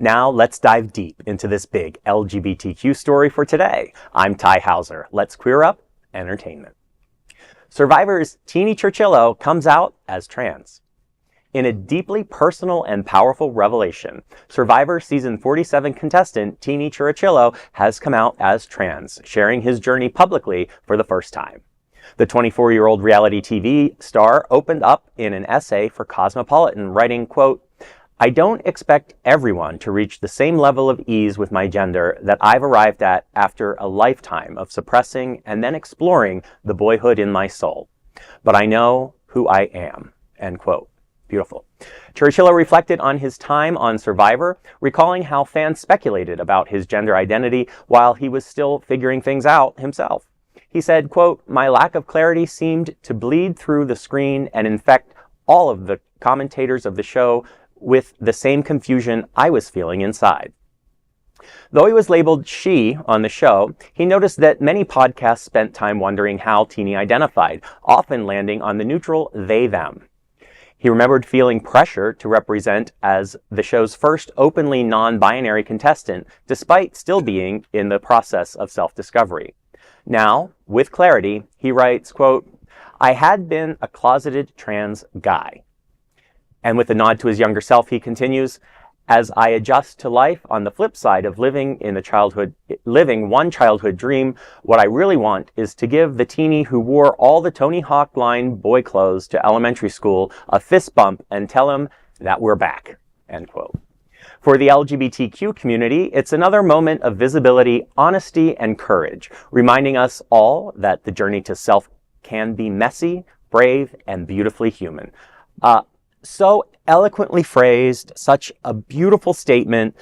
Now let's dive deep into this big LGBTQ story for today. I'm Ty Hauser. Let's queer up entertainment. Survivor's Teeny Chirichillo comes out as trans. In a deeply personal and powerful revelation, Survivor Season 47 contestant Teeny Chirichillo has come out as trans, sharing his journey publicly for the first time. The 24-year-old reality TV star opened up in an essay for Cosmopolitan, writing, quote, "I don't expect everyone to reach the same level of ease with my gender that I've arrived at after a lifetime of suppressing and then exploring the boyhood in my soul. But I know who I am," end quote. Beautiful. Chirichillo reflected on his time on Survivor, recalling how fans speculated about his gender identity while he was still figuring things out himself. He said, quote, "My lack of clarity seemed to bleed through the screen and infect all of the commentators of the show with the same confusion I was feeling inside." Though he was labeled she on the show, he noticed that many podcasts spent time wondering how Teeny identified, often landing on the neutral they-them. He remembered feeling pressure to represent as the show's first openly non-binary contestant, despite still being in the process of self-discovery. Now, with clarity, he writes, quote, "I had been a closeted trans guy." And with a nod to his younger self, he continues, "As I adjust to life on the flip side of living one childhood dream, what I really want is to give the teeny who wore all the Tony Hawk line boy clothes to elementary school a fist bump and tell him that we're back," end quote. For the LGBTQ community, it's another moment of visibility, honesty, and courage, reminding us all that the journey to self can be messy, brave, and beautifully human. So eloquently phrased, such a beautiful statement.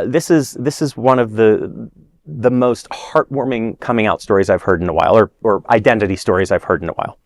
This is one of the most heartwarming coming out stories I've heard in a while, or identity stories I've heard in a while.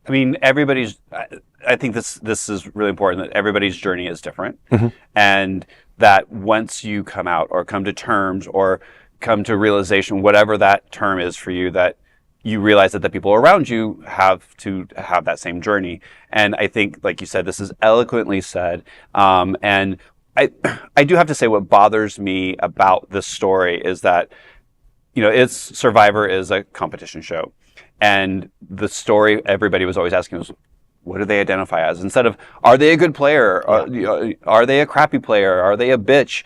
I mean, I think this is really important, that everybody's journey is different. Mm-hmm. And that once you come out or come to terms or come to realization, whatever that term is for you, that you realize that the people around you have to have that same journey. And I think, like you said, this is eloquently said. And I do have to say, what bothers me about this story is that, Survivor is a competition show. And the story everybody was always asking was, what do they identify as? Instead of, are they a good player? Are they a crappy player? Are they a bitch?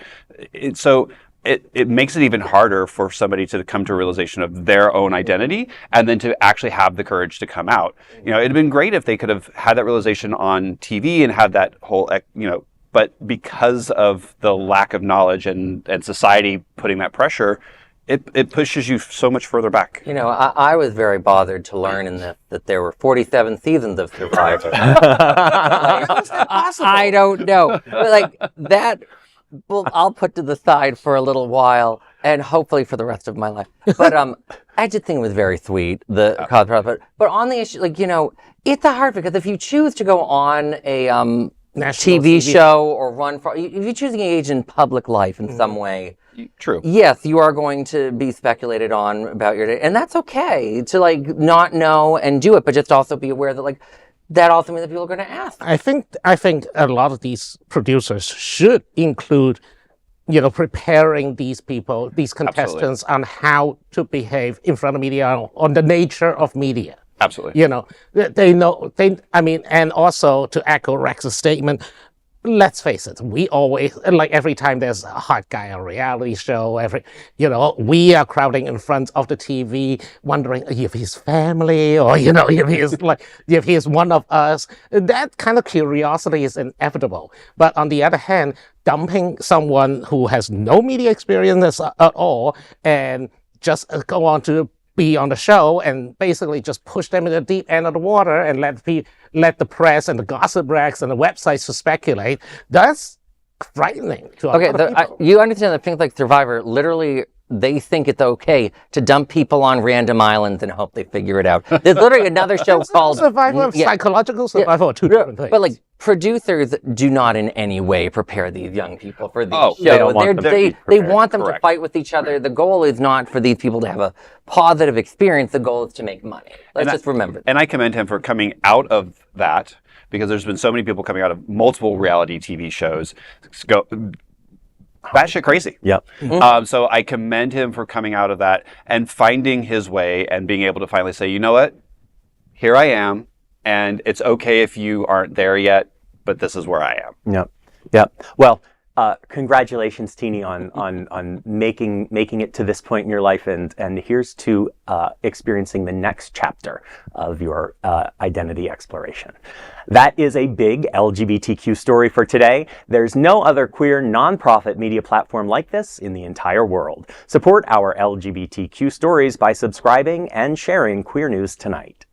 It makes it even harder for somebody to come to a realization of their own identity and then to actually have the courage to come out. It'd been great if they could have had that realization on TV and had that whole, but because of the lack of knowledge and society putting that pressure, it pushes you so much further back. I was very bothered to learn that there were 47 seasons of Survivor. I don't know. But that, well, I'll put to the side for a little while and hopefully for the rest of my life. But I did think it was very sweet, but on the issue, it's a hard, because if you choose to go on a TV show or run for, if you choose to engage in public life in some way, true. Yes, you are going to be speculated on about your day, and that's okay to not know and do it, but just also be aware that that also means that people are going to ask. I think a lot of these producers should include, preparing these people, these contestants, on how to behave in front of media, on the nature of media. Absolutely. They know, and also to echo Rex's statement, let's face it, we always, every time there's a hot guy on a reality show, we are crowding in front of the TV, wondering if he's family or, if he's one of us. That kind of curiosity is inevitable. But on the other hand, dumping someone who has no media experience at all and just go on to be on the show and basically just push them in the deep end of the water and let the press and the gossip rags and the websites to speculate, that's frightening to a lot of people. You understand that things like Survivor, literally, they think it's okay to dump people on random islands and hope they figure it out. There's literally another show called Survivor, psychological survival, two different things. But producers do not in any way prepare these young people for these shows. They don't want them to be they want them Correct. to fight with each other. The goal is not for these people to have a positive experience. The goal is to make money. Let's just remember that. And I commend him for coming out of that, because there's been so many people coming out of multiple reality TV shows batshit crazy. Yep. So I commend him for coming out of that and finding his way and being able to finally say, you know what, here I am, and it's okay if you aren't there yet, but this is where I am. Yep. Yep. Well, congratulations, Teeny, on making it to this point in your life, and here's to experiencing the next chapter of your identity exploration. That is a big LGBTQ story for today. There's no other queer nonprofit media platform like this in the entire world. Support our LGBTQ stories by subscribing and sharing Queer News Tonight.